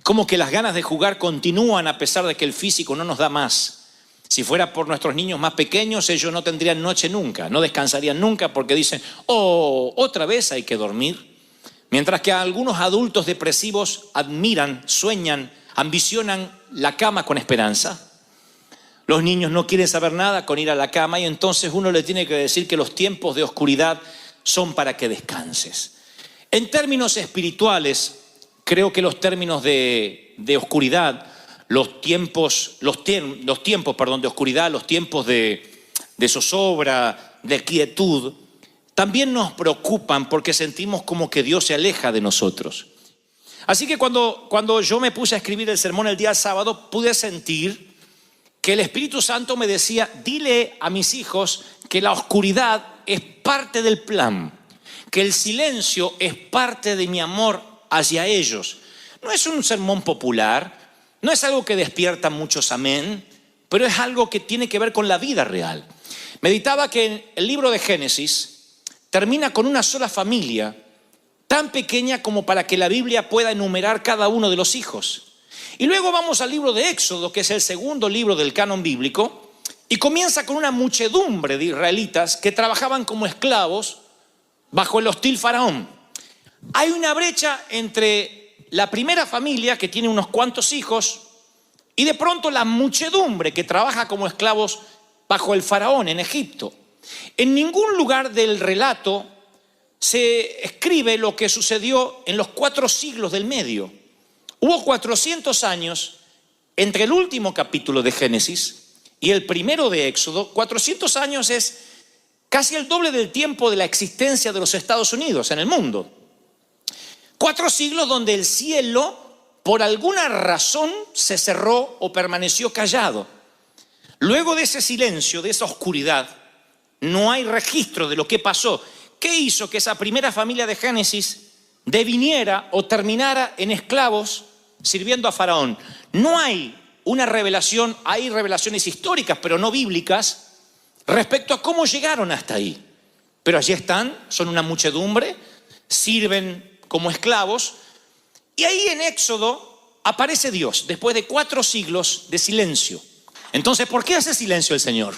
Como que las ganas de jugar continúan a pesar de que el físico no nos da más. Si fuera por nuestros niños más pequeños, ellos no tendrían noche nunca, no descansarían nunca porque dicen, oh, otra vez hay que dormir. Mientras que algunos adultos depresivos admiran, sueñan, ambicionan la cama con esperanza. Los niños no quieren saber nada con ir a la cama y entonces uno le tiene que decir que los tiempos de oscuridad son para que descanses. En términos espirituales, creo que los términos de oscuridad, los tiempos de oscuridad, los tiempos de zozobra, de quietud, también nos preocupan porque sentimos como que Dios se aleja de nosotros. Así que cuando yo me puse a escribir el sermón el día sábado, pude sentir que el Espíritu Santo me decía, dile a mis hijos que la oscuridad es parte del plan, que el silencio es parte de mi amor hacia ellos. No es un sermón popular, no es algo que despierta muchos amén, pero es algo que tiene que ver con la vida real. Meditaba que el libro de Génesis termina con una sola familia, tan pequeña como para que la Biblia pueda enumerar cada uno de los hijos. Y luego vamos al libro de Éxodo, que es el segundo libro del canon bíblico, y comienza con una muchedumbre de israelitas que trabajaban como esclavos bajo el hostil faraón. Hay una brecha entre la primera familia, que tiene unos cuantos hijos, y de pronto la muchedumbre que trabaja como esclavos bajo el faraón en Egipto. En ningún lugar del relato se escribe lo que sucedió en los 4 siglos del medio. Hubo 400 años entre el último capítulo de Génesis y el primero de Éxodo. 400 años es casi el doble del tiempo de la existencia de los Estados Unidos en el mundo. 4 siglos donde el cielo, por alguna razón, se cerró o permaneció callado. Luego de ese silencio, de esa oscuridad, no hay registro de lo que pasó. ¿Qué hizo que esa primera familia de Génesis deviniera o terminara en esclavos sirviendo a Faraón? No hay una revelación, hay revelaciones históricas, pero no bíblicas, respecto a cómo llegaron hasta ahí. Pero allí están, son una muchedumbre, sirven como esclavos, y ahí en Éxodo aparece Dios, después de 4 siglos de silencio. Entonces, ¿por qué hace silencio el Señor?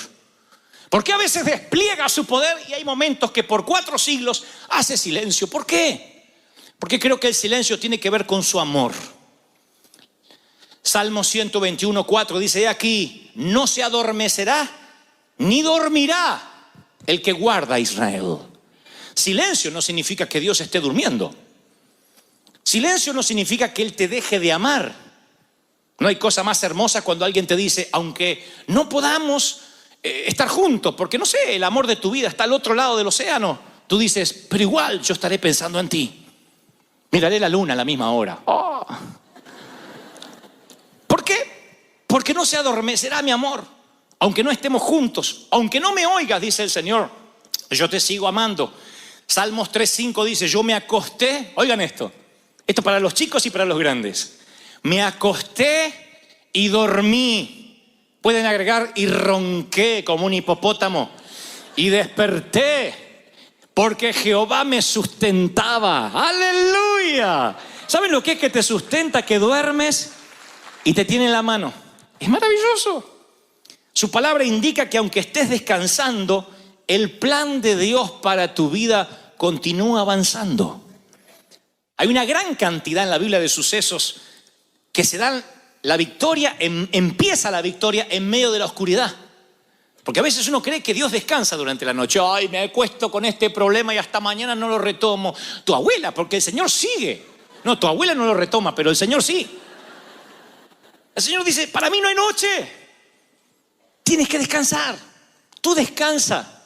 Porque a veces despliega su poder y hay momentos que por 4 siglos hace silencio. ¿Por qué? Porque creo que el silencio tiene que ver con su amor. Salmo 121:4 dice, he aquí, no se adormecerá ni dormirá el que guarda a Israel. Silencio no significa que Dios esté durmiendo. Silencio no significa que Él te deje de amar. No hay cosa más hermosa cuando alguien te dice, aunque no podamos estar juntos, porque no sé, el amor de tu vida está al otro lado del océano, tú dices, pero igual yo estaré pensando en ti. Miraré la luna a la misma hora. Oh. ¿Por qué? Porque no se adormecerá mi amor, aunque no estemos juntos, aunque no me oigas, dice el Señor, yo te sigo amando. Salmos 3:5 dice, yo me acosté, oigan esto para los chicos y para los grandes, me acosté y dormí. Pueden agregar, y ronqué como un hipopótamo, y desperté porque Jehová me sustentaba. ¡Aleluya! ¿Saben lo que es que te sustenta? Que duermes y te tiene en la mano. Es maravilloso. Su palabra indica que aunque estés descansando, el plan de Dios para tu vida continúa avanzando. Hay una gran cantidad en la Biblia de sucesos que se dan la victoria, empieza la victoria en medio de la oscuridad. Porque a veces uno cree que Dios descansa durante la noche. Ay, me acuesto con este problema y hasta mañana no lo retomo. Tu abuela, porque el Señor sigue. No, tu abuela no lo retoma, pero el Señor sí. El Señor dice, para mí no hay noche. Tienes que descansar. Tú descansa.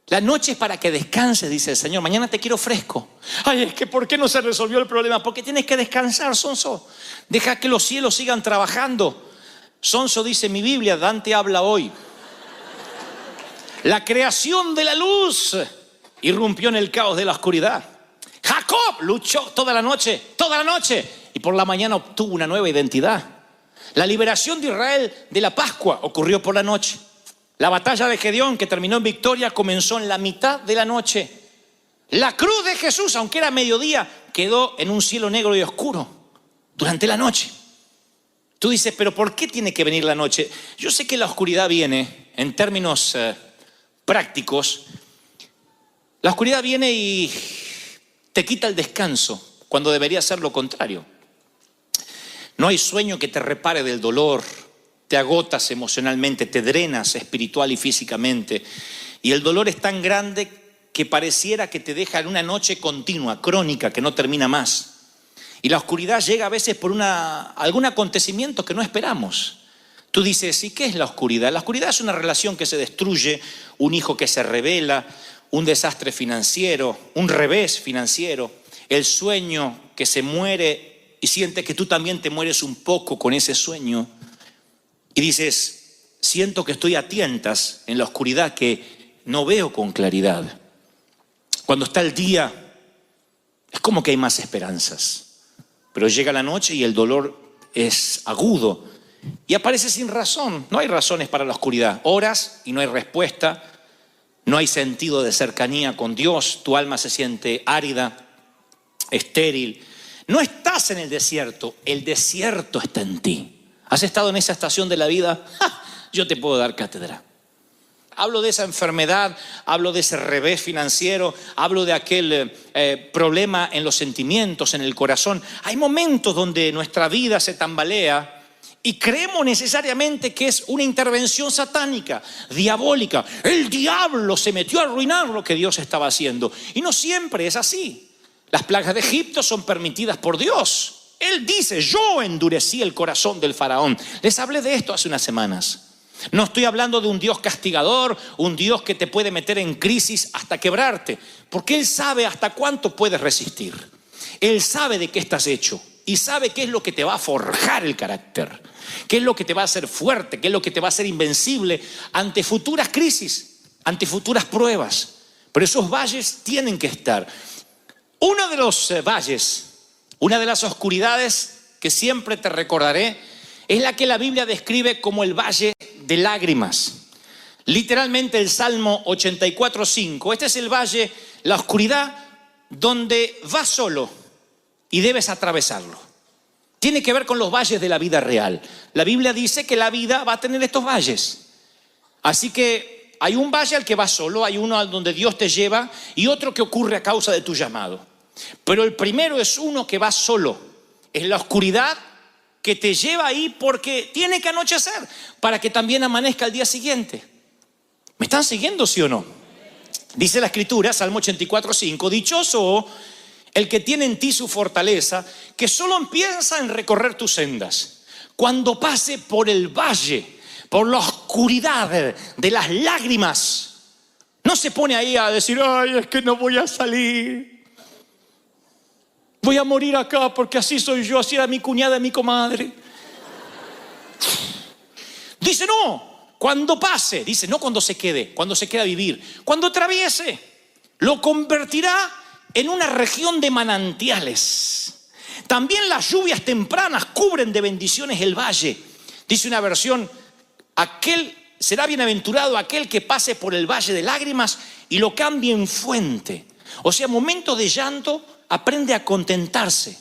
La noche es para que descanses, dice el Señor. Mañana te quiero fresco. Ay, es que ¿por qué no se resolvió el problema? Porque tienes que descansar, sonso. Deja que los cielos sigan trabajando. Sonso dice mi Biblia, Dante habla hoy. La creación de la luz irrumpió en el caos de la oscuridad. Jacob luchó toda la noche, y por la mañana obtuvo una nueva identidad. La liberación de Israel de la Pascua ocurrió por la noche. La batalla de Gedeón, que terminó en victoria, comenzó en la mitad de la noche. La cruz de Jesús, aunque era mediodía, quedó en un cielo negro y oscuro. durante la noche. Tú dices, pero ¿por qué tiene que venir la noche? Yo sé que la oscuridad viene, en términos prácticos, la oscuridad viene y te quita el descanso, cuando debería ser lo contrario. No hay sueño que te repare del dolor, te agotas emocionalmente, te drenas espiritual y físicamente. Y el dolor es tan grande que pareciera que te deja en una noche continua, crónica, que no termina más. Y la oscuridad llega a veces por algún acontecimiento que no esperamos. Tú dices, ¿y qué es la oscuridad? La oscuridad es una relación que se destruye, un hijo que se revela, un desastre financiero, un revés financiero, el sueño que se muere y sientes que tú también te mueres un poco con ese sueño. Y dices, siento que estoy a tientas en la oscuridad que no veo con claridad. Cuando está el día, es como que hay más esperanzas. Pero llega la noche y el dolor es agudo y aparece sin razón. No hay razones para la oscuridad. Oras y no hay respuesta. No hay sentido de cercanía con Dios. Tu alma se siente árida, estéril. No estás en el desierto está en ti. ¿Has estado en esa estación de la vida? ¡Ja! Yo te puedo dar cátedra. Hablo de esa enfermedad, hablo de ese revés financiero, hablo de aquel problema en los sentimientos, en el corazón. Hay momentos donde nuestra vida se tambalea y creemos necesariamente que es una intervención satánica, diabólica. El diablo se metió a arruinar lo que Dios estaba haciendo. Y no siempre es así. Las plagas de Egipto son permitidas por Dios. Él dice, yo endurecí el corazón del faraón. Les hablé de esto hace unas semanas. No estoy hablando de un Dios castigador, un Dios que te puede meter en crisis hasta quebrarte, porque Él sabe hasta cuánto puedes resistir. Él sabe de qué estás hecho y sabe qué es lo que te va a forjar el carácter, qué es lo que te va a hacer fuerte, qué es lo que te va a hacer invencible ante futuras crisis, ante futuras pruebas. Pero esos valles tienen que estar. Uno de los valles, una de las oscuridades que siempre te recordaré, es la que la Biblia describe como el valle de lágrimas. Literalmente el Salmo 84:5. Este es el valle, la oscuridad, donde vas solo y debes atravesarlo. Tiene que ver con los valles de la vida real. La Biblia dice que la vida va a tener estos valles. Así que hay un valle al que vas solo, hay uno al donde Dios te lleva y otro que ocurre a causa de tu llamado. Pero el primero es uno que va solo. Es la oscuridad que te lleva ahí porque tiene que anochecer para que también amanezca al día siguiente. ¿Me están siguiendo, sí o no? Dice la Escritura, Salmo 84:5, dichoso el que tiene en ti su fortaleza, que solo piensa en recorrer tus sendas. Cuando pase por el valle, por la oscuridad de las lágrimas, no se pone ahí a decir, ay, es que no voy a salir. Voy a morir acá porque así soy yo, así era mi cuñada y mi comadre. Dice no, cuando pase, dice no cuando se quede, cuando se queda a vivir, cuando atraviese, lo convertirá en una región de manantiales. También las lluvias tempranas cubren de bendiciones el valle. Dice una versión, será bienaventurado aquel que pase por el valle de lágrimas y lo cambie en fuente. O sea, momentos de llanto, aprende a contentarse.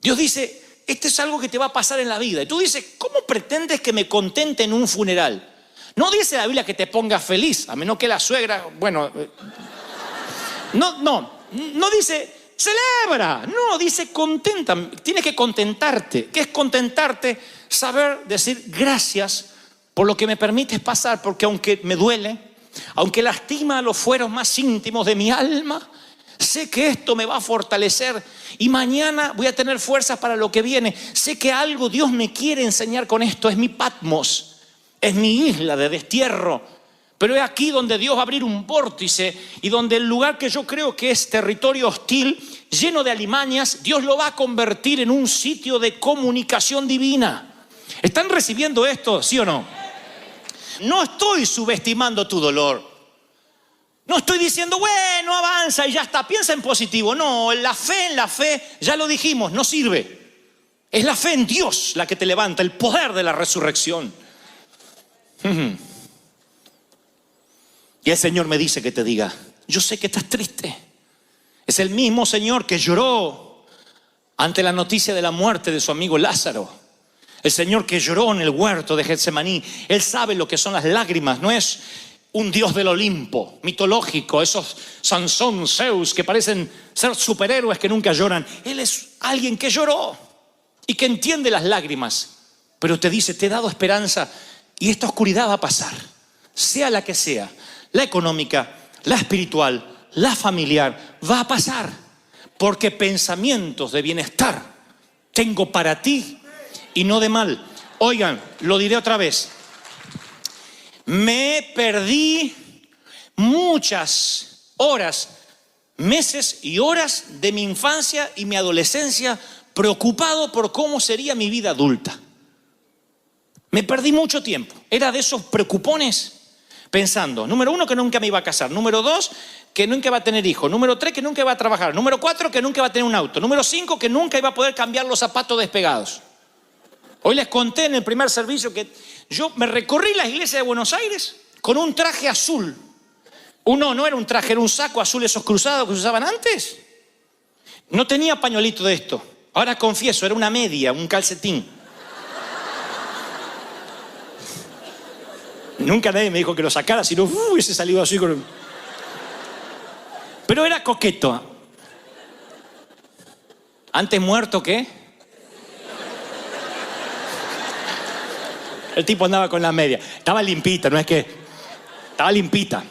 Dios dice, esto es algo que te va a pasar en la vida. Y tú dices, ¿cómo pretendes que me contente en un funeral? No dice la Biblia que te pongas feliz, a menos que la suegra, no dice, celebra. No, dice contenta. Tienes que contentarte. ¿Qué es contentarte? Saber decir gracias por lo que me permites pasar, porque aunque me duele, aunque lastima los fueros más íntimos de mi alma, sé que esto me va a fortalecer y mañana voy a tener fuerzas para lo que viene. Sé que algo Dios me quiere enseñar con esto. Es mi Patmos, es mi isla de destierro. Pero es aquí donde Dios va a abrir un vórtice y donde el lugar que yo creo que es territorio hostil, lleno de alimañas, Dios lo va a convertir en un sitio de comunicación divina. ¿Están recibiendo esto, sí o no? No estoy subestimando tu dolor. No estoy diciendo, bueno, avanza y ya está, piensa en positivo. No, en la fe, ya lo dijimos, no sirve. Es la fe en Dios la que te levanta, el poder de la resurrección. Y el Señor me dice que te diga, yo sé que estás triste. Es el mismo Señor que lloró ante la noticia de la muerte de su amigo Lázaro. El Señor que lloró en el huerto de Getsemaní. Él sabe lo que son las lágrimas. No es un dios del Olimpo, mitológico, esos Sansón, Zeus, que parecen ser superhéroes que nunca lloran. Él es alguien que lloró y que entiende las lágrimas, pero te dice, te he dado esperanza y esta oscuridad va a pasar, sea la que sea, la económica, la espiritual, la familiar, va a pasar, porque pensamientos de bienestar tengo para ti y no de mal. Oigan, lo diré otra vez. Me perdí muchas horas, meses y horas de mi infancia y mi adolescencia preocupado por cómo sería mi vida adulta. Me perdí mucho tiempo. Era de esos preocupones pensando, número 1, que nunca me iba a casar. Número 2, que nunca iba a tener hijos. Número 3, que nunca iba a trabajar. Número 4, que nunca iba a tener un auto. Número 5, que nunca iba a poder cambiar los zapatos despegados. Hoy les conté en el primer servicio que yo me recorrí las iglesias de Buenos Aires con un traje azul. No era un traje, era un saco azul, esos cruzados que se usaban antes. No tenía pañuelito de esto. Ahora confieso, era una media, un calcetín. Nunca nadie me dijo que lo sacara, sino hubiese salido así con... Pero era coqueto. Antes muerto que... El tipo andaba con la media. Estaba limpita, no es que... Estaba limpita.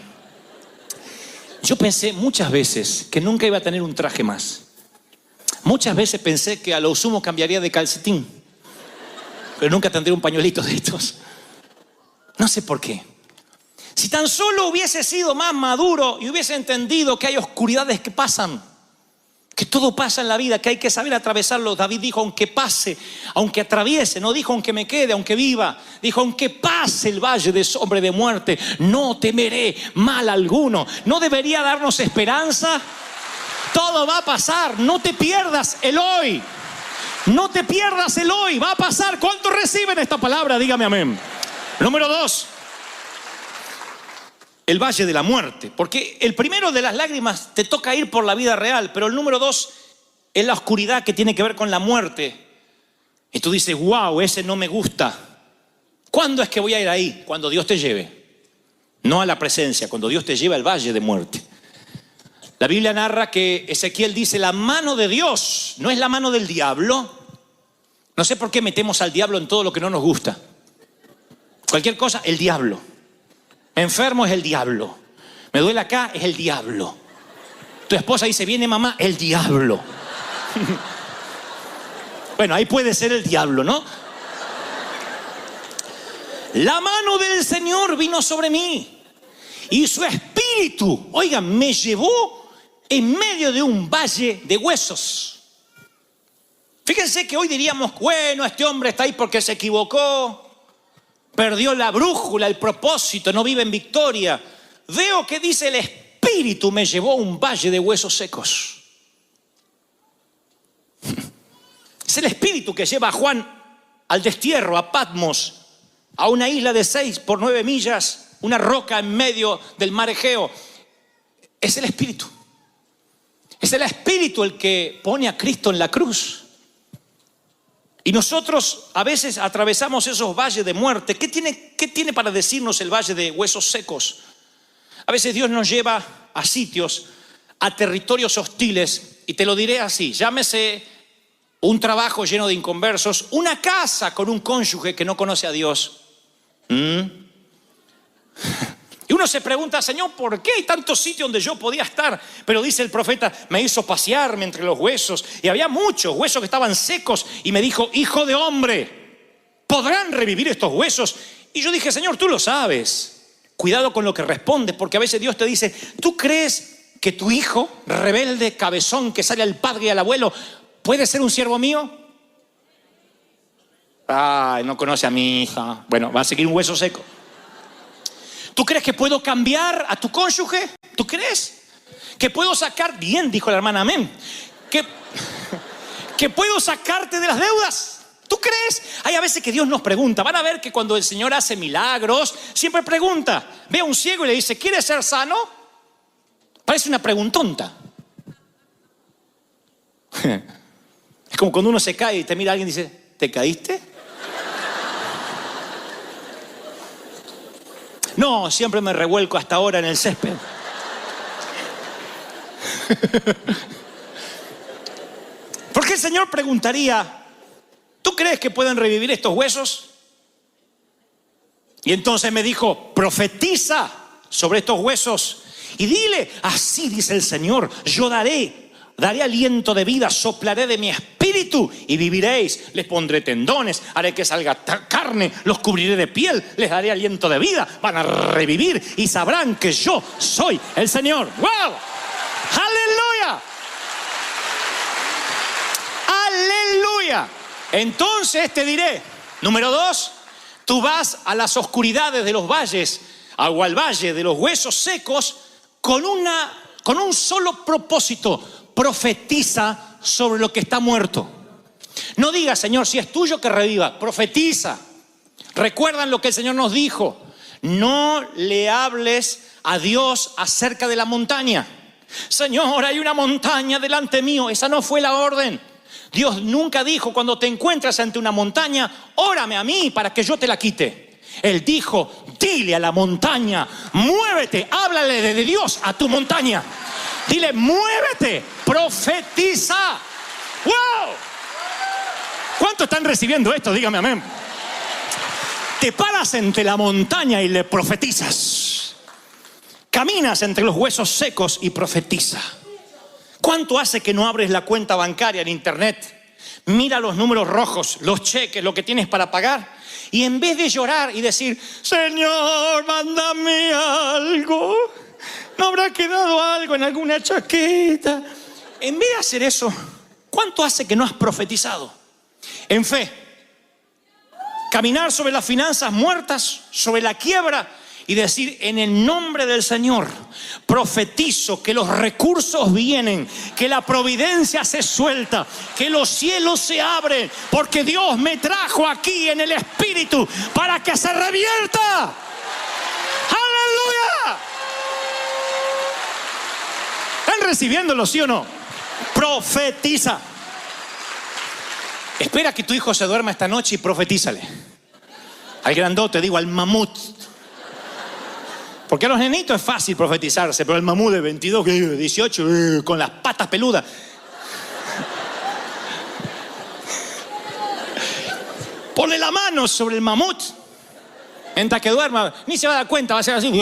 Yo pensé muchas veces que nunca iba a tener un traje más. Muchas veces pensé que a lo sumo cambiaría de calcetín. Pero nunca tendría un pañuelito de estos. No sé por qué. Si tan solo hubiese sido más maduro y hubiese entendido que hay oscuridades que pasan, que todo pasa en la vida, que hay que saber atravesarlo. David dijo, aunque pase, aunque atraviese, no dijo aunque me quede, aunque viva. Dijo, aunque pase el valle de sombra de muerte, no temeré mal alguno. ¿No debería darnos esperanza? Todo va a pasar, no te pierdas el hoy. No te pierdas el hoy, va a pasar. ¿Cuántos reciben esta palabra? Dígame amén. Número 2, el valle de la muerte. Porque el primero de las lágrimas te toca ir por la vida real, pero el número 2 es la oscuridad que tiene que ver con la muerte. Y tú dices, wow, ese no me gusta. ¿Cuándo es que voy a ir ahí? Cuando Dios te lleve. No a la presencia, cuando Dios te lleva al valle de muerte. La Biblia narra que Ezequiel dice, la mano de Dios no es la mano del diablo. No sé por qué metemos al diablo en todo lo que no nos gusta. Cualquier cosa, el diablo. Me enfermo, es el diablo. Me duele acá, es el diablo. Tu esposa dice, viene mamá, el diablo. Bueno, ahí puede ser el diablo, ¿no? La mano del Señor vino sobre mí y su espíritu, oigan, me llevó en medio de un valle de huesos. Fíjense que hoy diríamos, bueno, este hombre está ahí porque se equivocó. Perdió la brújula, el propósito, no vive en victoria. Veo que dice el espíritu me llevó a un valle de huesos secos. Es el espíritu que lleva a Juan al destierro, a Patmos, a una isla de 6 por 9 millas, una roca en medio del mar Egeo. Es el espíritu. Es el espíritu el que pone a Cristo en la cruz. Y nosotros a veces atravesamos esos valles de muerte. ¿Qué tiene para decirnos el valle de huesos secos? A veces Dios nos lleva a sitios, a territorios hostiles. Y te lo diré así, llámese un trabajo lleno de inconversos, una casa con un cónyuge que no conoce a Dios. Y uno se pregunta, Señor, ¿por qué hay tantos sitios donde yo podía estar? Pero dice el profeta, me hizo pasearme entre los huesos. Y había muchos huesos que estaban secos. Y me dijo, hijo de hombre, ¿podrán revivir estos huesos? Y yo dije, Señor, tú lo sabes. Cuidado con lo que respondes, porque a veces Dios te dice, ¿tú crees que tu hijo, rebelde, cabezón, que sale al padre y al abuelo, puede ser un siervo mío? Ay, no conoce a mi hija. Bueno, va a seguir un hueso seco. ¿Tú crees que puedo cambiar a tu cónyuge? ¿Tú crees? ¿Que puedo sacar? Bien, dijo la hermana, amén. ¿Que puedo sacarte de las deudas? ¿Tú crees? Hay a veces que Dios nos pregunta. Van a ver que cuando el Señor hace milagros, siempre pregunta. Ve a un ciego y le dice, ¿quieres ser sano? Parece una preguntonta. Es Es como cuando uno se cae y te mira alguien y dice, ¿te caíste? No, siempre me revuelco hasta ahora en el césped. Porque el Señor preguntaría, ¿tú crees que pueden revivir estos huesos? Y entonces me dijo, profetiza sobre estos huesos y dile, así dice el Señor, yo daré aliento de vida, soplaré de mi espíritu y viviréis. Les pondré tendones, haré que salga carne, los cubriré de piel, les daré aliento de vida, van a revivir y sabrán que yo soy el Señor. ¡Wow! ¡Aleluya! ¡Aleluya! Entonces te diré, número 2, tú vas a las oscuridades de los valles, o al valle de los huesos secos, con un solo propósito: profetiza sobre lo que está muerto. No digas, Señor, si es tuyo que reviva, profetiza. Recuerdan lo que el Señor nos dijo: no le hables a Dios acerca de la montaña. Señor, hay una montaña delante mío. Esa no fue la orden. Dios nunca dijo, cuando te encuentras ante una montaña, órame a mí para que yo te la quite. Él dijo, dile a la montaña, muévete, háblale de Dios a tu montaña. Dile, muévete, profetiza. ¡Wow! ¿Cuántos están recibiendo esto? Dígame amén. Te paras entre la montaña y le profetizas. Caminas entre los huesos secos y profetiza. ¿Cuánto hace que no abres la cuenta bancaria en internet? Mira los números rojos, los cheques, lo que tienes para pagar. Y en vez de llorar y decir, Señor, mándame algo, ¿no habrá quedado algo en alguna chaqueta? En vez de hacer eso, ¿cuánto hace que no has profetizado? En fe, caminar sobre las finanzas muertas, sobre la quiebra, y decir, en el nombre del Señor, profetizo que los recursos vienen, que la providencia se suelta, que los cielos se abren, porque Dios me trajo aquí en el Espíritu para que se revierta. ¡Aleluya! ¿Están recibiéndolo, sí o no? Profetiza. Espera que tu hijo se duerma esta noche y profetízale. Al grandote, digo, al mamut. Porque a los nenitos es fácil profetizarse, pero el mamut de 22, 18, con las patas peludas. Ponle la mano sobre el mamut. Mientras que duerma, ni se va a dar cuenta, va a ser así.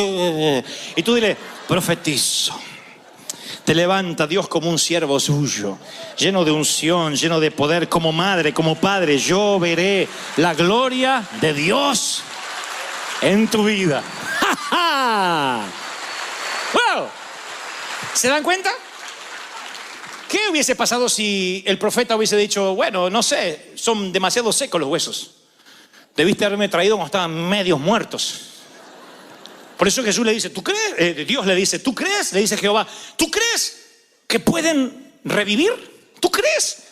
Y tú dile, profetizo. Te levanta Dios como un siervo suyo, lleno de unción, lleno de poder, como madre, como padre. Yo veré la gloria de Dios en tu vida. ¡Wow! ¿Se dan cuenta? ¿Qué hubiese pasado si el profeta hubiese dicho, bueno, no sé, son demasiado secos los huesos? Debiste haberme traído cuando estaban medios muertos. Por eso Jesús le dice, ¿tú crees? Dios le dice, ¿tú crees? Le dice Jehová, ¿tú crees que pueden revivir? ¿Tú crees?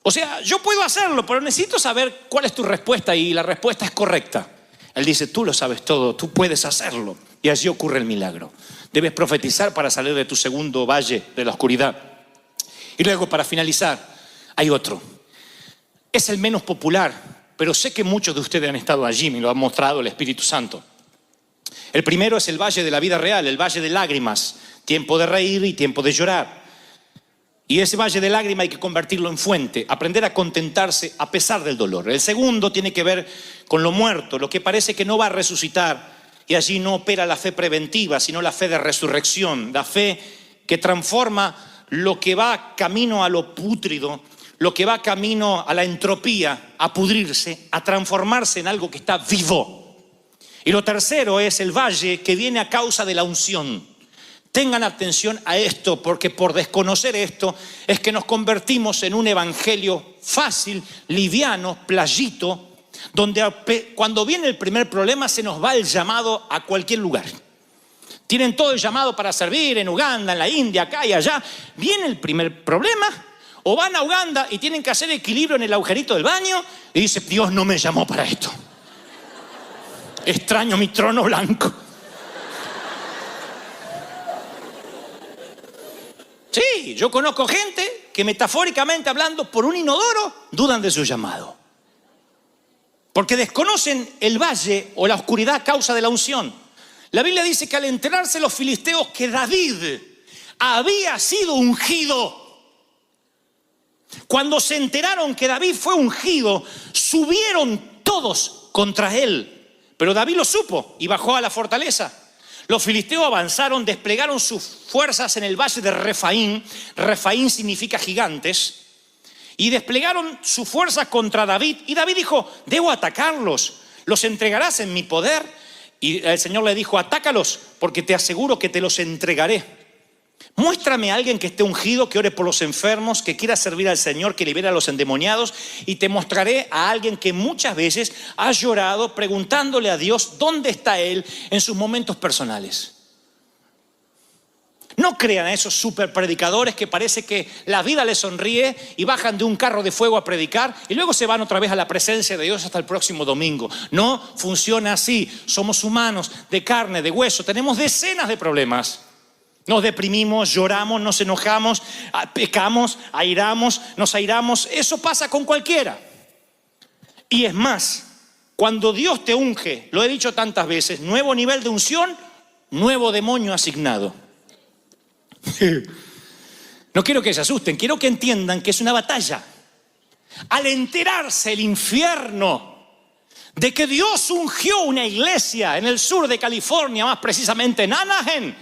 O sea, yo puedo hacerlo, pero necesito saber cuál es tu respuesta, y la respuesta es correcta. Él dice, tú lo sabes todo, tú puedes hacerlo. Y allí ocurre el milagro. Debes profetizar para salir de tu segundo valle de la oscuridad. Y luego, para finalizar, hay otro. Es el menos popular, pero sé que muchos de ustedes han estado allí, me lo ha mostrado el Espíritu Santo. El primero es el valle de la vida real, el valle de lágrimas. Tiempo de reír y tiempo de llorar. Y ese valle de lágrimas hay que convertirlo en fuente, aprender a contentarse a pesar del dolor. El segundo tiene que ver con lo muerto, lo que parece que no va a resucitar. Y allí no opera la fe preventiva, sino la fe de resurrección, la fe que transforma lo que va camino a lo pútrido, lo que va camino a la entropía, a pudrirse, a transformarse en algo que está vivo. Y lo tercero es el valle que viene a causa de la unción. Tengan atención a esto, porque por desconocer esto es que nos convertimos en un evangelio fácil, liviano, playito, donde cuando viene el primer problema se nos va el llamado a cualquier lugar. Tienen todo el llamado para servir en Uganda, en la India, acá y allá. Viene el primer problema, o van a Uganda y tienen que hacer equilibrio en el agujerito del baño y dice, Dios no me llamó para esto. Extraño mi trono blanco. Sí, yo conozco gente que metafóricamente hablando, por un inodoro, dudan de su llamado. Porque desconocen el valle o la oscuridad a causa de la unción. La Biblia dice que al enterarse los filisteos que David había sido ungido, cuando se enteraron que David fue ungido, subieron todos contra él. Pero David lo supo y bajó a la fortaleza. Los filisteos avanzaron, desplegaron sus fuerzas en el valle de Refaín. Refaín significa gigantes. Y desplegaron sus fuerzas contra David. Y David dijo, debo atacarlos, los entregarás en mi poder. Y el Señor le dijo, atácalos, porque te aseguro que te los entregaré. Muéstrame a alguien que esté ungido, que ore por los enfermos, que quiera servir al Señor, que libere a los endemoniados. Y te mostraré a alguien que muchas veces ha llorado preguntándole a Dios dónde está Él en sus momentos personales. No crean a esos super predicadores que parece que la vida les sonríe y bajan de un carro de fuego a predicar y luego se van otra vez a la presencia de Dios hasta el próximo domingo. No funciona así. Somos humanos, de carne, de hueso. Tenemos decenas de problemas. Nos deprimimos, lloramos, nos enojamos, pecamos, nos airamos. Eso pasa con cualquiera. Y es más, cuando Dios te unge, lo he dicho tantas veces, nuevo nivel de unción, nuevo demonio asignado. No quiero que se asusten, quiero que entiendan que es una batalla. Al enterarse el infierno de que Dios ungió una iglesia en el sur de California, más precisamente en Anaheim,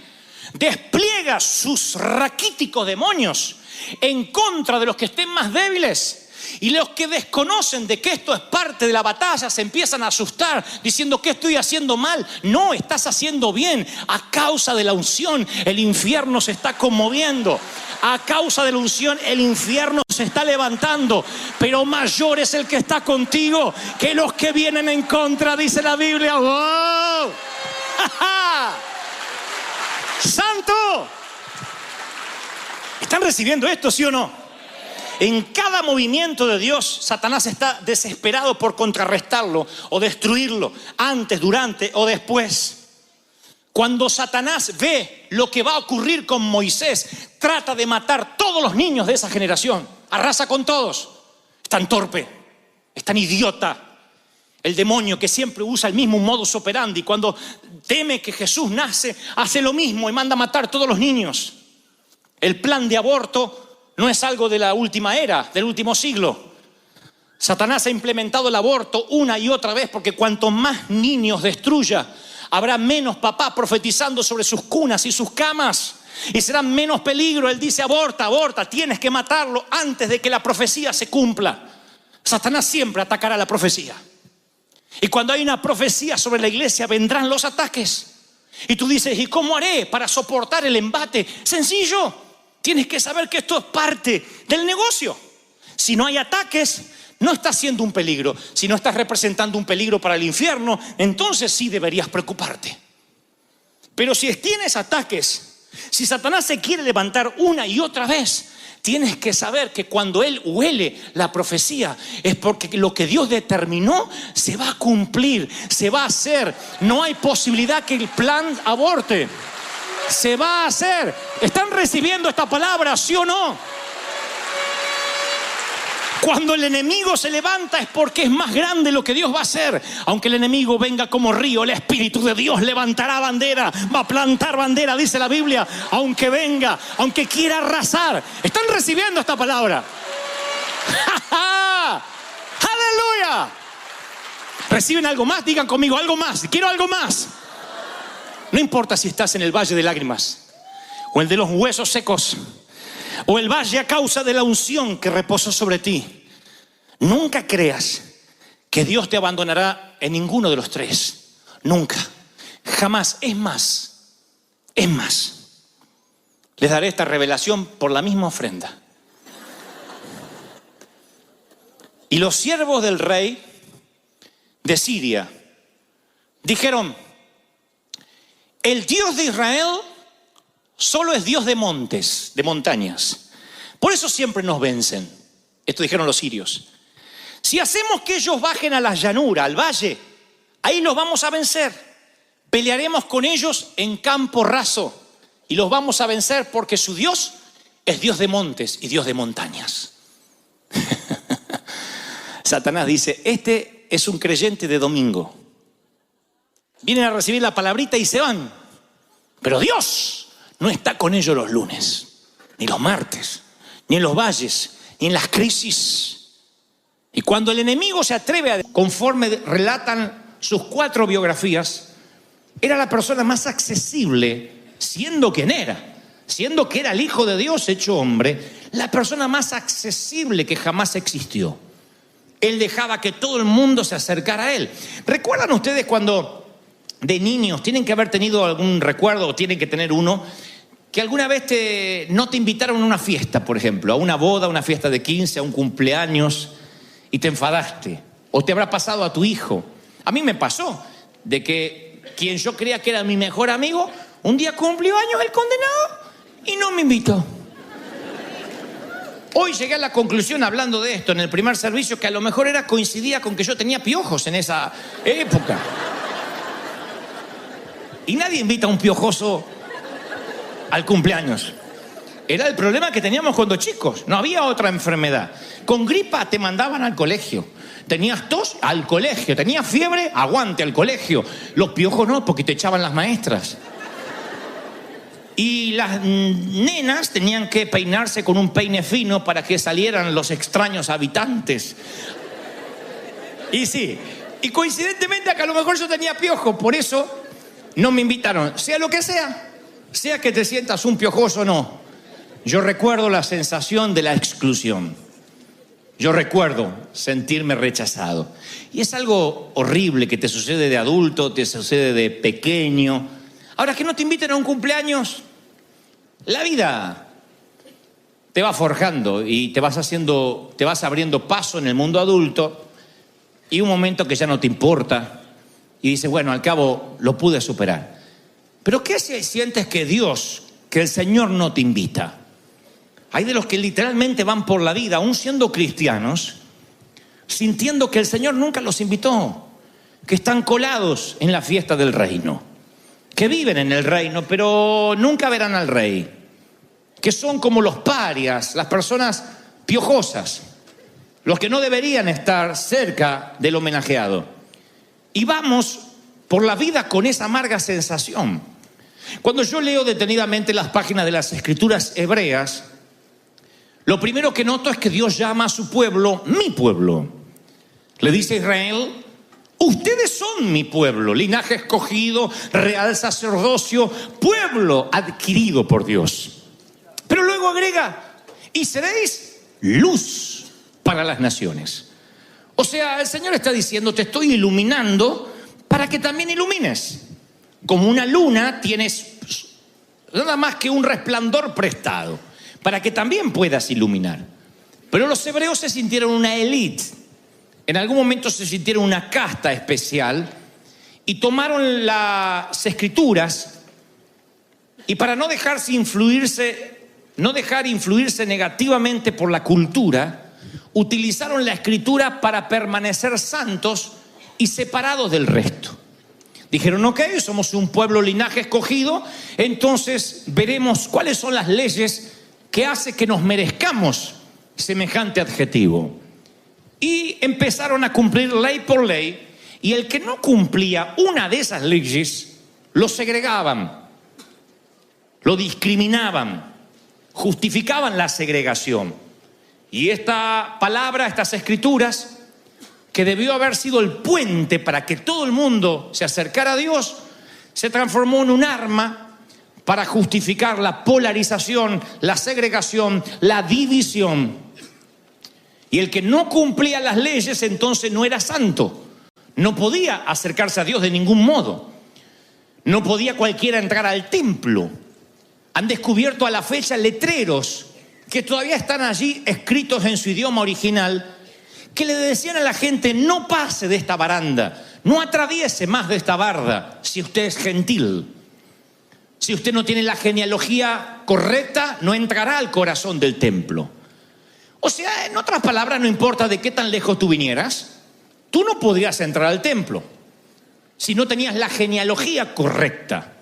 despliega sus raquíticos demonios en contra de los que estén más débiles. Y los que desconocen de que esto es parte de la batalla se empiezan a asustar diciendo, ¿qué estoy haciendo mal? No, estás haciendo bien. A causa de la unción el infierno se está conmoviendo. A causa de la unción el infierno se está levantando. Pero mayor es el que está contigo que los que vienen en contra, dice la Biblia. ¡Wow! ¡Santo! ¿Están recibiendo esto, sí o no? En cada movimiento de Dios, Satanás está desesperado por contrarrestarlo o destruirlo, antes, durante o después. Cuando Satanás ve lo que va a ocurrir con Moisés, trata de matar todos los niños de esa generación. Arrasa con todos. Es tan torpe, es tan idiota. El demonio que siempre usa el mismo modus operandi. Cuando teme que Jesús nace, hace lo mismo y manda a matar todos los niños. El plan de aborto no es algo de la última era, del último siglo. Satanás ha implementado el aborto una y otra vez porque cuanto más niños destruya, habrá menos papás profetizando sobre sus cunas y sus camas. Y será menos peligro. Él dice, aborta, aborta, tienes que matarlo antes de que la profecía se cumpla. Satanás siempre atacará la profecía. Y cuando hay una profecía sobre la iglesia, vendrán los ataques. Y tú dices, ¿y cómo haré para soportar el embate? Sencillo. Tienes que saber que esto es parte del negocio. Si no hay ataques, no estás siendo un peligro. Si no estás representando un peligro para el infierno, entonces sí deberías preocuparte. Pero si tienes ataques, si Satanás se quiere levantar una y otra vez, tienes que saber que cuando él huele la profecía es porque lo que Dios determinó se va a cumplir, se va a hacer. No hay posibilidad que el plan aborte. Se va a hacer. ¿Están recibiendo esta palabra, sí o no? Cuando el enemigo se levanta es porque es más grande lo que Dios va a hacer. Aunque el enemigo venga como río, el Espíritu de Dios levantará bandera, va a plantar bandera, dice la Biblia. Aunque venga, aunque quiera arrasar. ¿Están recibiendo esta palabra? ¡Aleluya! ¿Reciben algo más? Digan conmigo, algo más. Quiero algo más. No importa si estás en el valle de lágrimas o el de los huesos secos o el valle a causa de la unción que reposó sobre ti. Nunca creas que Dios te abandonará en ninguno de los tres. Nunca, jamás. Es más, les daré esta revelación por la misma ofrenda. Y los siervos del rey de Siria dijeron, el Dios de Israel solo es Dios de montes, de montañas. Por eso siempre nos vencen. Esto dijeron los sirios. Si hacemos que ellos bajen a la llanura, al valle, ahí los vamos a vencer. Pelearemos con ellos en campo raso y los vamos a vencer porque su Dios es Dios de montes y Dios de montañas. Satanás dice, este es un creyente de domingo. Vienen a recibir la palabrita y se van. Pero Dios no está con ellos los lunes, ni los martes, ni en los valles, ni en las crisis. Y cuando el enemigo se atreve a, conforme relatan sus 4 biografías, era la persona más accesible, siendo quien era, siendo que era el Hijo de Dios hecho hombre, la persona más accesible que jamás existió. Él dejaba que todo el mundo se acercara a él. ¿Recuerdan ustedes cuando de niños tienen que haber tenido algún recuerdo o tienen que tener uno, que alguna vez no te invitaron a una fiesta, por ejemplo, a una boda, a una fiesta de 15, a un cumpleaños, y te enfadaste? O te habrá pasado a tu hijo. A mí me pasó de que quien yo creía que era mi mejor amigo, un día cumplió años el condenado y no me invitó. Hoy llegué a la conclusión, hablando de esto en el primer servicio, que a lo mejor coincidía con que yo tenía piojos en esa época. Y nadie invita a un piojoso al cumpleaños. Era el problema que teníamos cuando chicos. No había otra enfermedad. Con gripa te mandaban al colegio. Tenías tos, al colegio. Tenías fiebre, aguante, al colegio. Los piojos no, porque te echaban las maestras. Y las nenas tenían que peinarse con un peine fino para que salieran los extraños habitantes. Y sí, y coincidentemente acá a lo mejor yo tenía piojo, por eso no me invitaron. Sea lo que sea que te sientas un piojoso o no. Yo recuerdo la sensación de la exclusión. Yo recuerdo sentirme rechazado. Y es algo horrible que te sucede de adulto, te sucede de pequeño. Ahora, que no te inviten a un cumpleaños, la vida te va forjando y te vas abriendo paso en el mundo adulto, y un momento que ya no te importa y dices, bueno, al cabo lo pude superar. Pero ¿qué si sientes que el Señor no te invita? Hay de los que literalmente van por la vida, aún siendo cristianos, sintiendo que el Señor nunca los invitó, que están colados en la fiesta del reino, que viven en el reino, pero nunca verán al rey, que son como los parias, las personas piojosas, los que no deberían estar cerca del homenajeado. Y vamos por la vida con esa amarga sensación. Cuando yo leo detenidamente las páginas de las Escrituras hebreas, lo primero que noto es que Dios llama a su pueblo, mi pueblo. Le dice a Israel, ustedes son mi pueblo, linaje escogido, real sacerdocio, pueblo adquirido por Dios. Pero luego agrega, y seréis luz para las naciones. O sea, el Señor está diciendo, te estoy iluminando para que también ilumines. Como una luna tienes nada más que un resplandor prestado, para que también puedas iluminar. Pero los hebreos se sintieron una élite. En algún momento se sintieron una casta especial y tomaron las Escrituras, y para no dejar influirse negativamente por la cultura, utilizaron la Escritura para permanecer santos y separados del resto. Dijeron, ok, somos un pueblo linaje escogido, entonces veremos cuáles son las leyes que hace que nos merezcamos semejante adjetivo. Y empezaron a cumplir ley por ley, y el que no cumplía una de esas leyes, lo segregaban, lo discriminaban, justificaban la segregación. Y esta palabra, estas Escrituras, que debió haber sido el puente para que todo el mundo se acercara a Dios, se transformó en un arma para justificar la polarización, la segregación, la división. Y el que no cumplía las leyes entonces no era santo, no podía acercarse a Dios de ningún modo, no podía cualquiera entrar al templo. Han descubierto a la fecha letreros que todavía están allí escritos en su idioma original, que le decían a la gente, no pase de esta baranda, no atraviese más de esta barda si usted es gentil. Si usted no tiene la genealogía correcta, no entrará al corazón del templo. O sea, en otras palabras, no importa de qué tan lejos tú vinieras, tú no podrías entrar al templo si no tenías la genealogía correcta.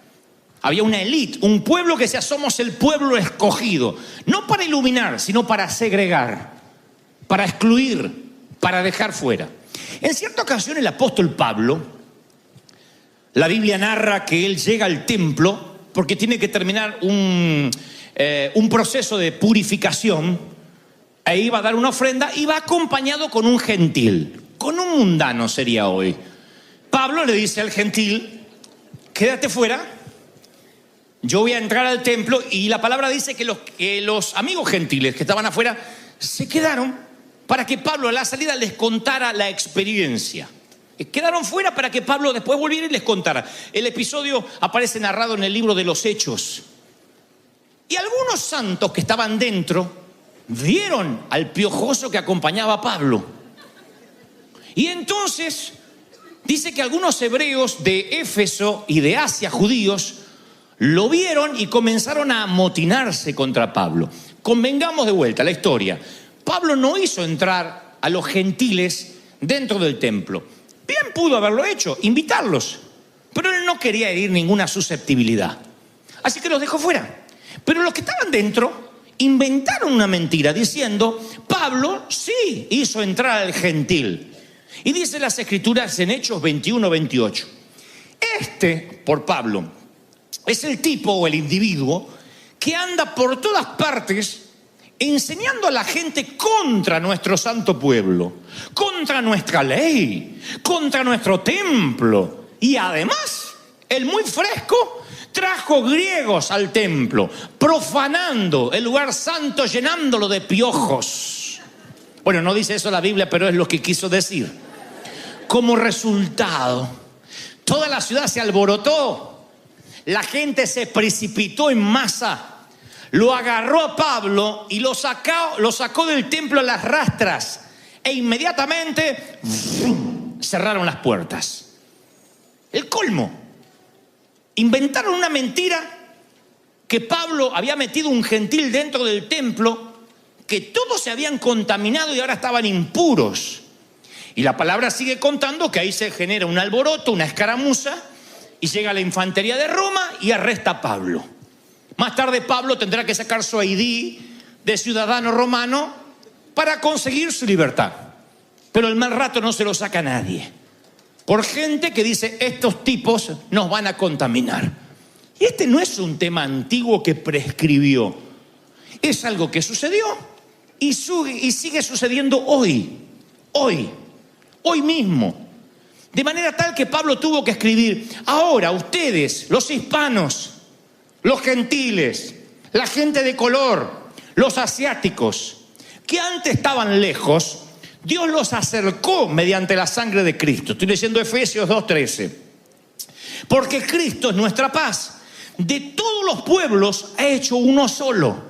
Había una élite, un pueblo que decía somos el pueblo escogido. No para iluminar, sino para segregar, para excluir, para dejar fuera. En cierta ocasión el apóstol Pablo, la Biblia narra que él llega al templo porque tiene que terminar un proceso de purificación e iba a dar una ofrenda y va acompañado con un gentil, con un mundano sería hoy. Pablo le dice al gentil, quédate fuera, yo voy a entrar al templo, y la palabra dice que los amigos gentiles que estaban afuera se quedaron para que Pablo a la salida les contara la experiencia. Quedaron fuera para que Pablo después volviera y les contara. El episodio aparece narrado en el libro de los Hechos. Y algunos santos que estaban dentro vieron al piojoso que acompañaba a Pablo. Y entonces dice que algunos hebreos de Éfeso y de Asia, judíos, lo vieron y comenzaron a amotinarse contra Pablo. Convengamos de vuelta la historia. Pablo no hizo entrar a los gentiles dentro del templo. Bien pudo haberlo hecho, invitarlos, pero él no quería herir ninguna susceptibilidad. Así que los dejó fuera. Pero los que estaban dentro inventaron una mentira diciendo, Pablo sí hizo entrar al gentil. Y dice las Escrituras en Hechos 21-28. Por Pablo, es el tipo o el individuo que anda por todas partes enseñando a la gente contra nuestro santo pueblo, contra nuestra ley, contra nuestro templo. Y además, el muy fresco trajo griegos al templo, profanando el lugar santo, llenándolo de piojos. Bueno, no dice eso la Biblia, pero es lo que quiso decir. Como resultado, toda la ciudad se alborotó. La gente se precipitó en masa, lo agarró a Pablo y lo sacó del templo a las rastras, e inmediatamente cerraron las puertas. El colmo. Inventaron una mentira que Pablo había metido un gentil dentro del templo, que todos se habían contaminado y ahora estaban impuros. Y la palabra sigue contando que ahí se genera un alboroto, una escaramuza, y llega la infantería de Roma y arresta a Pablo. Más tarde Pablo tendrá que sacar su ID de ciudadano romano para conseguir su libertad. Pero el mal rato no se lo saca nadie, por gente que dice, estos tipos nos van a contaminar. Y este no es un tema antiguo que prescribió. Es algo que sucedió y sigue sucediendo hoy mismo. De manera tal que Pablo tuvo que escribir, ahora ustedes, los hispanos, los gentiles, la gente de color, los asiáticos, que antes estaban lejos, Dios los acercó mediante la sangre de Cristo. Estoy leyendo Efesios 2:13. Porque Cristo es nuestra paz. De todos los pueblos ha hecho uno solo,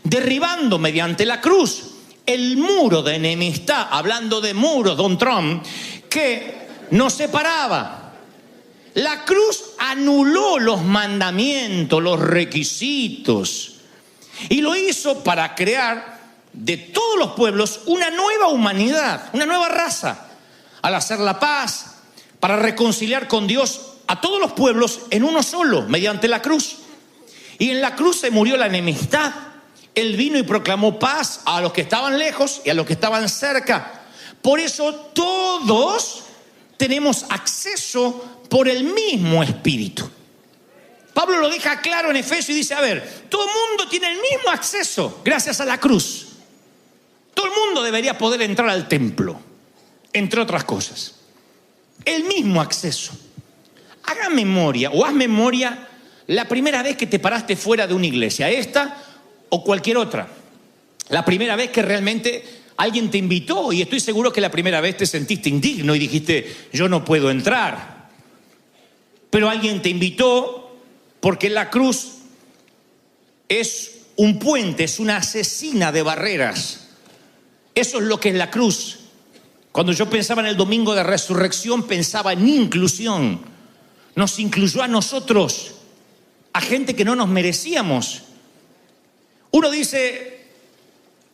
derribando mediante la cruz el muro de enemistad, hablando de muros, Don Trump, que nos separaba. La cruz anuló los mandamientos, los requisitos, y lo hizo para crear de todos los pueblos una nueva humanidad, una nueva raza, al hacer la paz, para reconciliar con Dios a todos los pueblos en uno solo, mediante la cruz. Y en la cruz se murió la enemistad. Él vino y proclamó paz a los que estaban lejos y a los que estaban cerca. Por eso todos tenemos acceso por el mismo Espíritu. Pablo lo deja claro en Efesios y dice, a ver, todo el mundo tiene el mismo acceso gracias a la cruz. Todo el mundo debería poder entrar al templo, entre otras cosas. El mismo acceso. Haga memoria o haz memoria la primera vez que te paraste fuera de una iglesia, esta o cualquier otra. La primera vez que realmente alguien te invitó, y estoy seguro que la primera vez te sentiste indigno y dijiste, yo no puedo entrar. Pero alguien te invitó porque la cruz es un puente, es una asesina de barreras. Eso es lo que es la cruz. Cuando yo pensaba en el domingo de resurrección, pensaba en inclusión. Nos incluyó a nosotros, a gente que no nos merecíamos. Uno dice,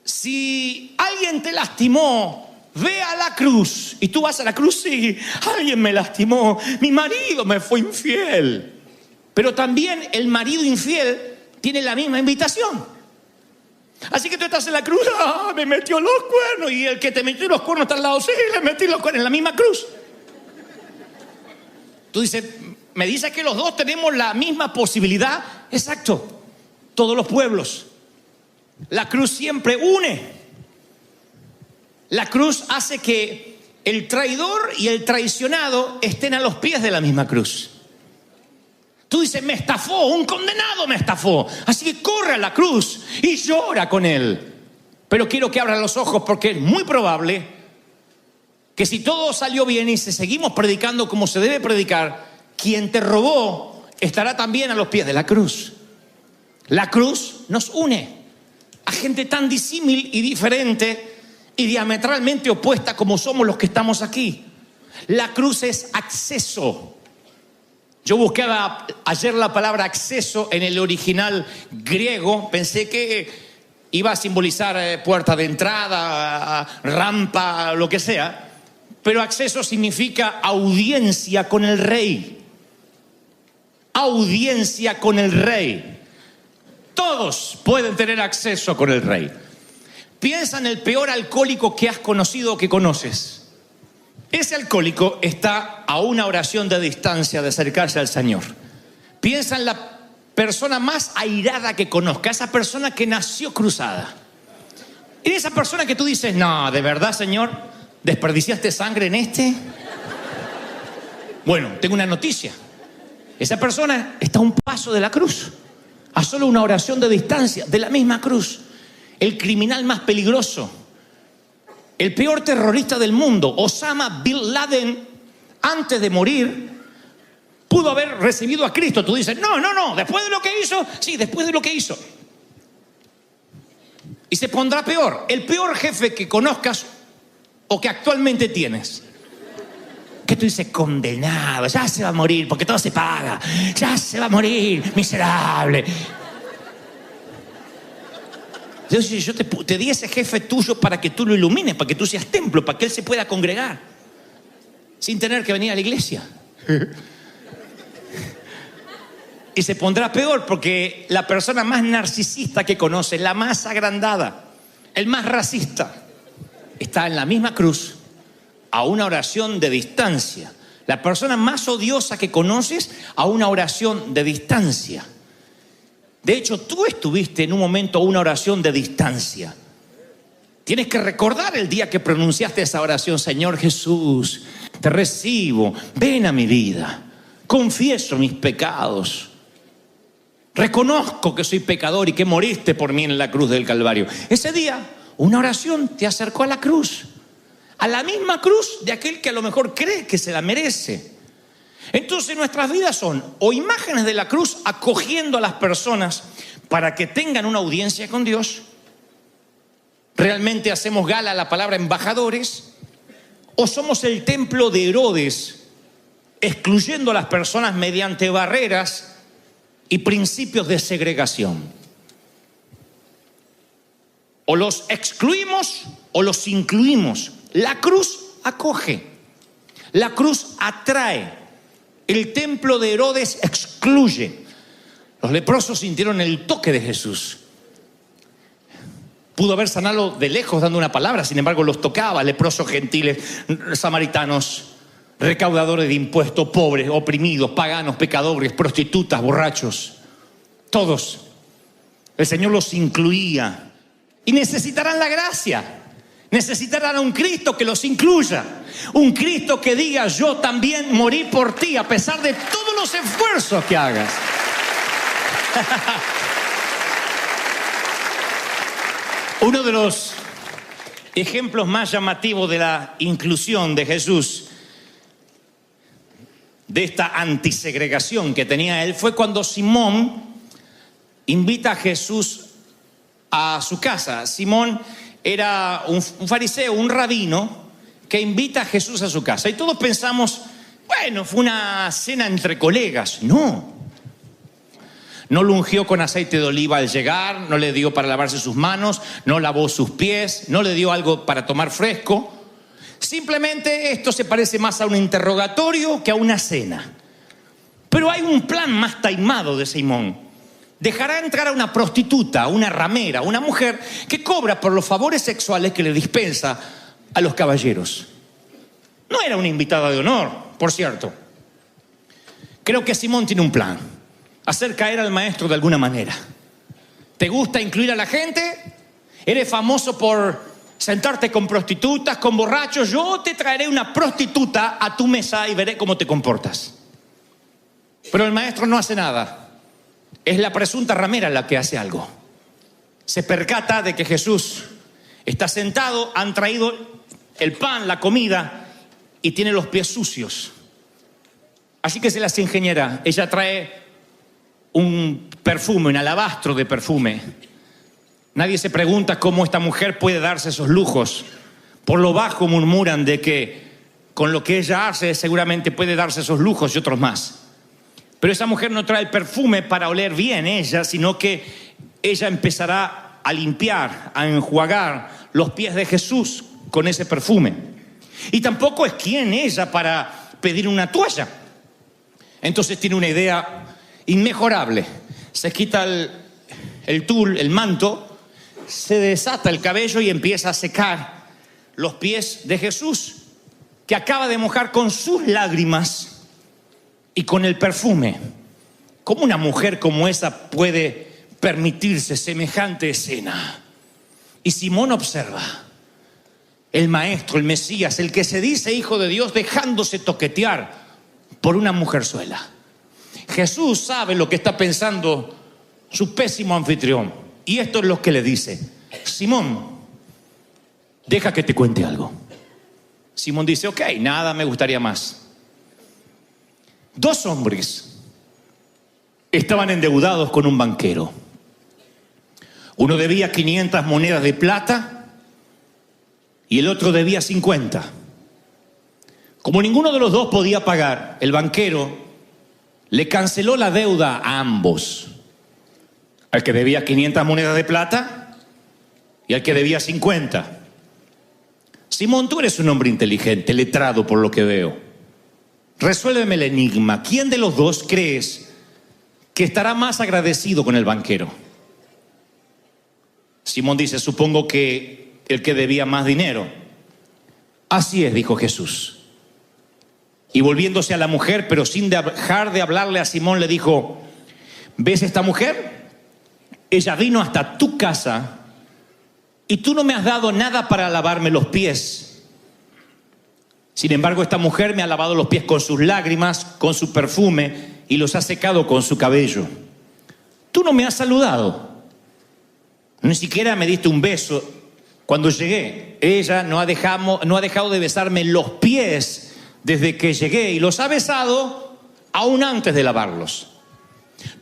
si alguien te lastimó, ve a la cruz. Y tú vas a la cruz, sí, alguien me lastimó, mi marido me fue infiel. Pero también el marido infiel tiene la misma invitación. Así que tú estás en la cruz, me metió los cuernos, y el que te metió los cuernos está al lado, sí, le metí los cuernos en la misma cruz. Tú dices, me dices que los dos tenemos la misma posibilidad. Exacto, todos los pueblos. La cruz siempre une. La cruz hace que el traidor y el traicionado estén a los pies de la misma cruz. Tú dices, me estafó, un condenado me estafó. Así que corre a la cruz y llora con él. Pero quiero que abran los ojos, porque es muy probable que si todo salió bien y si seguimos predicando como se debe predicar, quien te robó estará también a los pies de la cruz. La cruz nos une a gente tan disímil y diferente y diametralmente opuesta como somos los que estamos aquí. La cruz es acceso. Yo buscaba ayer la palabra acceso en el original griego. Pensé que iba a simbolizar puerta de entrada, rampa, lo que sea. Pero acceso significa audiencia con el rey. Audiencia con el rey. Todos pueden tener acceso con el rey. Piensa en el peor alcohólico que has conocido o que conoces. Ese alcohólico está a una oración de distancia de acercarse al Señor. Piensa en la persona más airada que conozca, esa persona que nació cruzada. En esa persona que tú dices, no, ¿de verdad, Señor? ¿Desperdiciaste sangre en este? Bueno, tengo una noticia. Esa persona está a un paso de la cruz, a solo una oración de distancia de la misma cruz. El criminal más peligroso, el peor terrorista del mundo, Osama Bin Laden, antes de morir, pudo haber recibido a Cristo. Tú dices, no, después de lo que hizo, sí, después de lo que hizo. Y se pondrá peor, el peor jefe que conozcas o que actualmente tienes. Que tú dices, condenado, ya se va a morir, porque todo se paga, ya se va a morir, miserable. Yo te di ese jefe tuyo para que tú lo ilumines, para que tú seas templo, para que él se pueda congregar sin tener que venir a la iglesia. Y se pondrá peor, porque la persona más narcisista que conoces, la más agrandada, el más racista, está en la misma cruz, a una oración de distancia. La persona más odiosa que conoces, a una oración de distancia. De hecho, tú estuviste en un momento a una oración de distancia. Tienes que recordar el día que pronunciaste esa oración. Señor Jesús, te recibo, ven a mi vida, confieso mis pecados, reconozco que soy pecador y que moriste por mí en la cruz del Calvario. Ese día, una oración te acercó a la cruz, a la misma cruz de aquel que a lo mejor cree que se la merece. Entonces nuestras vidas son o imágenes de la cruz acogiendo a las personas para que tengan una audiencia con Dios. Realmente hacemos gala a la palabra embajadores, o somos el templo de Herodes, excluyendo a las personas mediante barreras y principios de segregación. O los excluimos o los incluimos. La cruz acoge, la cruz atrae. El templo de Herodes excluye. Los leprosos sintieron el toque de Jesús. Pudo haber sanado de lejos dando una palabra, sin embargo los tocaba. Leprosos gentiles, samaritanos, recaudadores de impuestos, pobres, oprimidos, paganos, pecadores, prostitutas, borrachos. Todos. El Señor los incluía. Y necesitarán la gracia. Necesitarán a un Cristo que los incluya. Un Cristo que diga, yo también morí por ti, a pesar de todos los esfuerzos que hagas. Uno de los ejemplos más llamativos de la inclusión de Jesús, de esta antisegregación que tenía él, fue cuando Simón invita a Jesús a su casa. Simón era un fariseo, un rabino, que invita a Jesús a su casa. Y todos pensamos, bueno, fue una cena entre colegas. No lo ungió con aceite de oliva al llegar, no le dio para lavarse sus manos, no lavó sus pies, no le dio algo para tomar fresco. Simplemente esto se parece más a un interrogatorio que a una cena. Pero hay un plan más taimado de Simón. Dejará entrar a una prostituta, una ramera, una mujer que cobra por los favores sexuales que le dispensa a los caballeros. No era una invitada de honor, por cierto. Creo que Simón tiene un plan: hacer caer al maestro de alguna manera. ¿Te gusta incluir a la gente? ¿Eres famoso por sentarte con prostitutas, con borrachos? Yo te traeré una prostituta a tu mesa y veré cómo te comportas. Pero el maestro no hace nada. Es la presunta ramera la que hace algo. Se percata de que Jesús está sentado, han traído el pan, la comida, y tiene los pies sucios. Así que se las ingeniera. Ella trae un perfume, un alabastro de perfume. Nadie se pregunta cómo esta mujer puede darse esos lujos. Por lo bajo murmuran de que con lo que ella hace seguramente puede darse esos lujos y otros más. Pero esa mujer no trae el perfume para oler bien ella, sino que ella empezará a limpiar, a enjuagar los pies de Jesús con ese perfume. Y tampoco es quien ella para pedir una toalla. Entonces tiene una idea inmejorable. Se quita el tul, el manto, se desata el cabello y empieza a secar los pies de Jesús, que acaba de mojar con sus lágrimas y con el perfume. ¿Cómo una mujer como esa puede permitirse semejante escena? Y Simón observa: el maestro, el Mesías, el que se dice hijo de Dios, dejándose toquetear por una mujerzuela. Jesús sabe lo que está pensando su pésimo anfitrión, y esto es lo que le dice: Simón, deja que te cuente algo. Simón dice: ok, nada me gustaría más. Dos hombres estaban endeudados con un banquero. Uno debía 500 monedas de plata y el otro debía 50. Como ninguno de los dos podía pagar, el banquero le canceló la deuda a ambos. Al que debía 500 monedas de plata y al que debía 50. Simón, tú eres un hombre inteligente, letrado por lo que veo. Resuélveme el enigma. ¿Quién de los dos crees que estará más agradecido con el banquero? Simón dice: supongo que el que debía más dinero. Así es, dijo Jesús. Y volviéndose a la mujer, pero sin dejar de hablarle a Simón, le dijo: ¿ves esta mujer? Ella vino hasta tu casa y tú no me has dado nada para lavarme los pies. Sin embargo, esta mujer me ha lavado los pies con sus lágrimas, con su perfume, y los ha secado con su cabello. Tú no me has saludado, ni siquiera me diste un beso cuando llegué. Ella no ha dejado de besarme los pies desde que llegué, y los ha besado aún antes de lavarlos.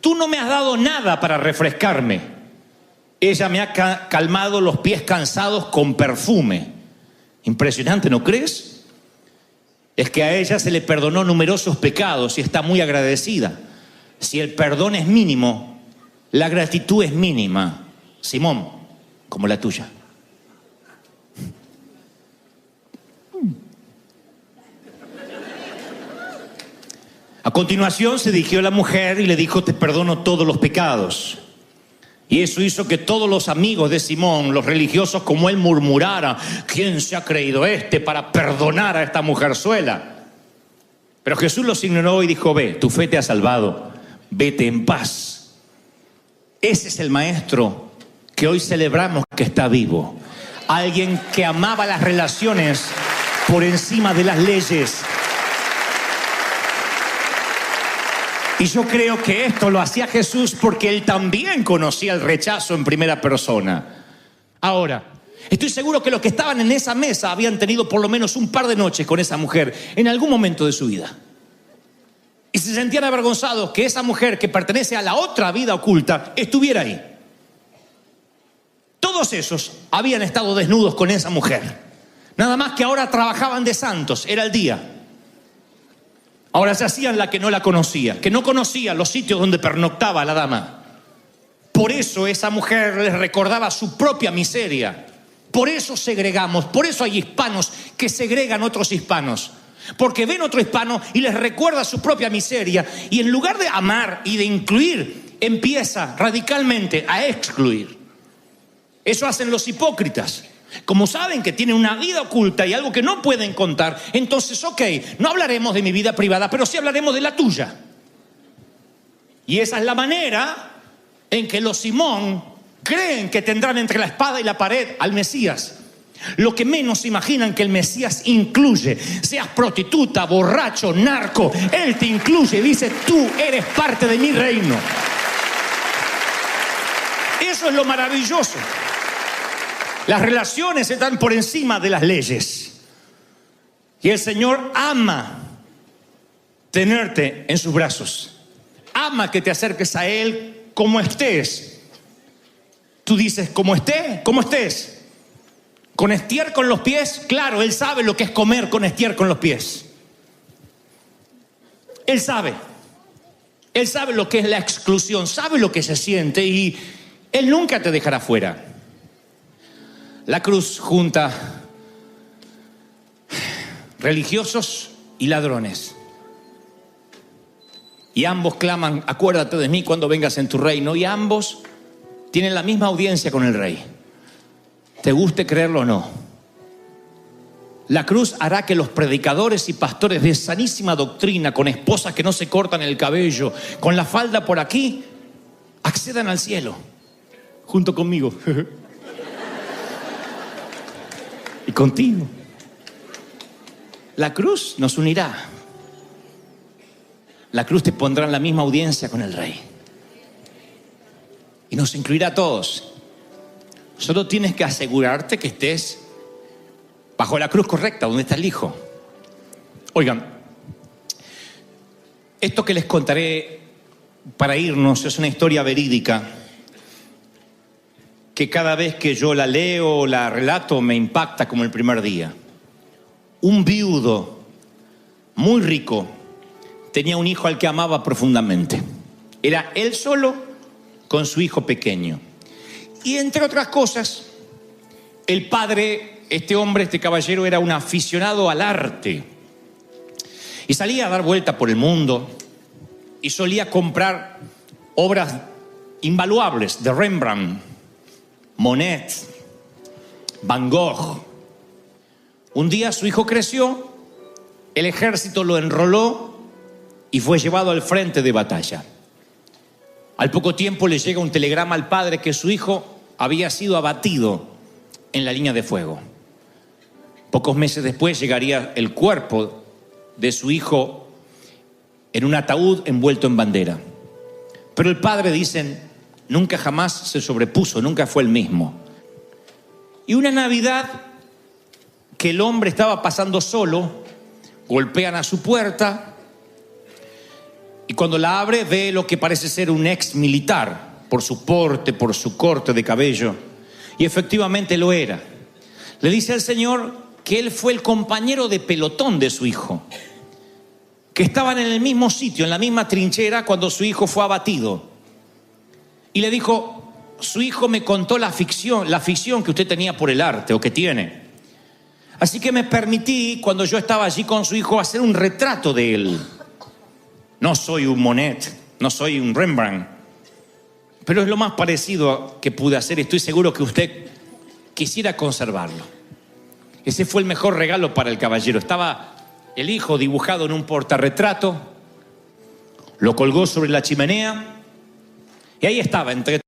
Tú no me has dado nada para refrescarme. Ella me ha calmado los pies cansados con perfume. Impresionante, ¿no crees? Es que a ella se le perdonó numerosos pecados y está muy agradecida. Si el perdón es mínimo, la gratitud es mínima. Simón, como la tuya. A continuación se dirigió a la mujer y le dijo: te perdono todos los pecados. Y eso hizo que todos los amigos de Simón, los religiosos como él, murmuraran: ¿quién se ha creído para perdonar a esta mujerzuela? Pero Jesús los ignoró y dijo: ve, tu fe te ha salvado, vete en paz. Ese es el maestro que hoy celebramos que está vivo. Alguien que amaba las relaciones por encima de las leyes. Y yo creo que esto lo hacía Jesús porque él también conocía el rechazo en primera persona. Ahora, estoy seguro que los que estaban en esa mesa habían tenido por lo menos un par de noches con esa mujer en algún momento de su vida. Y se sentían avergonzados que esa mujer que pertenece a la otra vida oculta estuviera ahí. Todos esos habían estado desnudos con esa mujer. Nada más que ahora trabajaban de santos, era el día. Ahora se hacían la que no la conocía, que no conocía los sitios donde pernoctaba la dama. Por eso esa mujer les recordaba su propia miseria. Por eso segregamos, por eso hay hispanos que segregan otros hispanos. Porque ven otro hispano y les recuerda su propia miseria, y en lugar de amar y de incluir, empieza radicalmente a excluir. Eso hacen los hipócritas. Como saben que tienen una vida oculta y algo que no pueden contar, entonces, ok, no hablaremos de mi vida privada, pero sí hablaremos de la tuya. Y esa es la manera en que los Simón creen que tendrán entre la espada y la pared al Mesías. Lo que menos imaginan que el Mesías incluye. Seas prostituta, borracho, narco, Él te incluye. Dice, tú eres parte de mi reino. Eso es lo maravilloso. Las relaciones están por encima de las leyes. Y el Señor ama tenerte en sus brazos. Ama que te acerques a Él como estés. Tú dices, como estés. ¿Con estiércol en los pies? Claro, Él sabe lo que es comer con estiércol en los pies. Él sabe. Él sabe lo que es la exclusión, sabe lo que se siente, y Él nunca te dejará fuera. La cruz junta religiosos y ladrones. Y ambos claman, acuérdate de mí cuando vengas en tu reino. Y ambos tienen la misma audiencia con el rey. Te guste creerlo o no. La cruz hará que los predicadores y pastores de sanísima doctrina, con esposas que no se cortan el cabello, con la falda por aquí, accedan al cielo. Junto conmigo. Y contigo. La cruz nos unirá. La cruz te pondrá en la misma audiencia con el rey. Y nos incluirá a todos. Solo tienes que asegurarte que estés bajo la cruz correcta, donde está el Hijo. Oigan, esto que les contaré para irnos es una historia verídica que cada vez que yo la leo o la relato me impacta como el primer día. Un viudo muy rico tenía un hijo al que amaba profundamente. Era él solo con su hijo pequeño. Y entre otras cosas, el padre, este hombre, este caballero, era un aficionado al arte. Y salía a dar vuelta por el mundo y solía comprar obras invaluables de Rembrandt, Monet, Van Gogh. Un día su hijo creció, el ejército lo enroló y fue llevado al frente de batalla. Al poco tiempo le llega un telegrama al padre que su hijo había sido abatido en la línea de fuego. Pocos meses después llegaría el cuerpo de su hijo en un ataúd envuelto en bandera. Pero el padre, dicen, nunca jamás se sobrepuso, nunca fue el mismo. Y una Navidad que el hombre estaba pasando solo, golpean a su puerta y cuando la abre ve lo que parece ser un ex militar, por su porte, por su corte de cabello, y efectivamente lo era. Le dice al Señor que él fue el compañero de pelotón de su hijo, que estaban en el mismo sitio, en la misma trinchera cuando su hijo fue abatido. Y le dijo, su hijo me contó la afición que usted tenía por el arte, o que tiene. Así que me permití, cuando yo estaba allí con su hijo, hacer un retrato de él. No soy un Monet, no soy un Rembrandt, pero es lo más parecido que pude hacer y estoy seguro que usted quisiera conservarlo. Ese fue el mejor regalo para el caballero. Estaba el hijo dibujado en un portarretrato, lo colgó sobre la chimenea y ahí estaba entre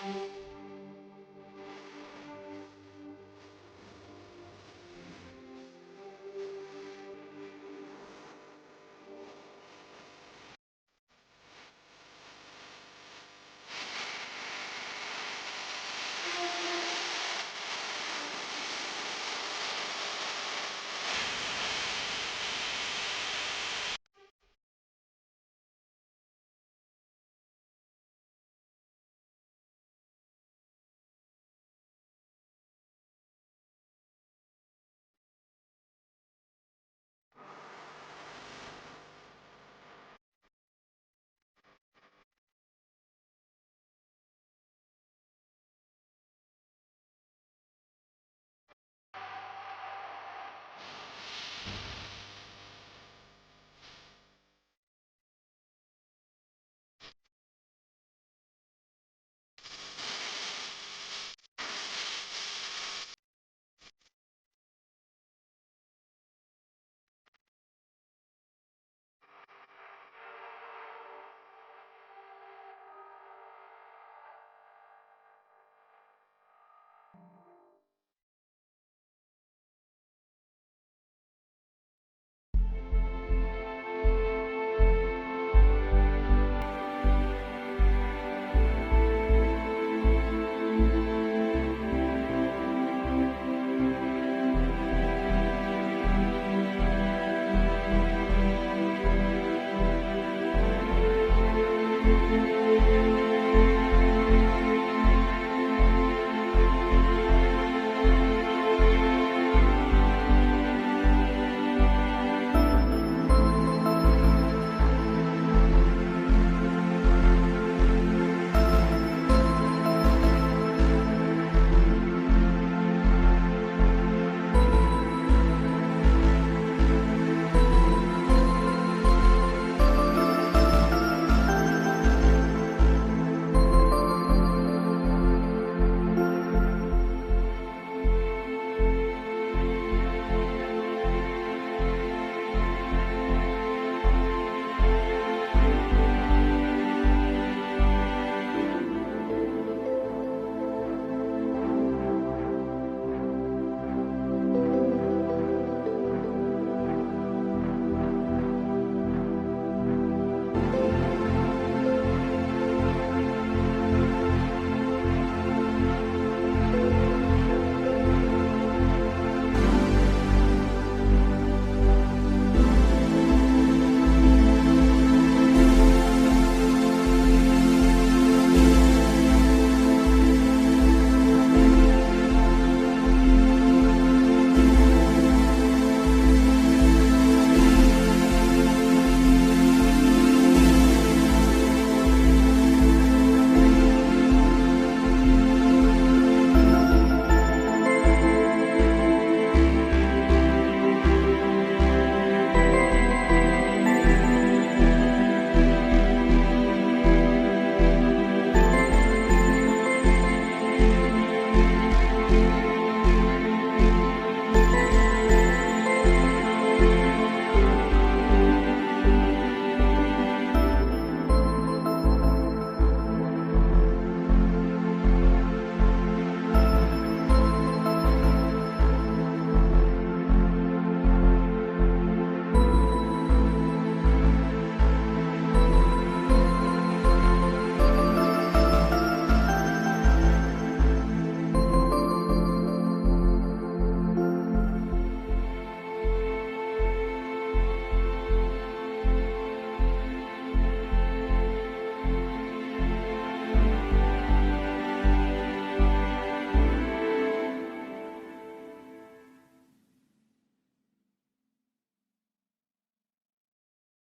Thank you.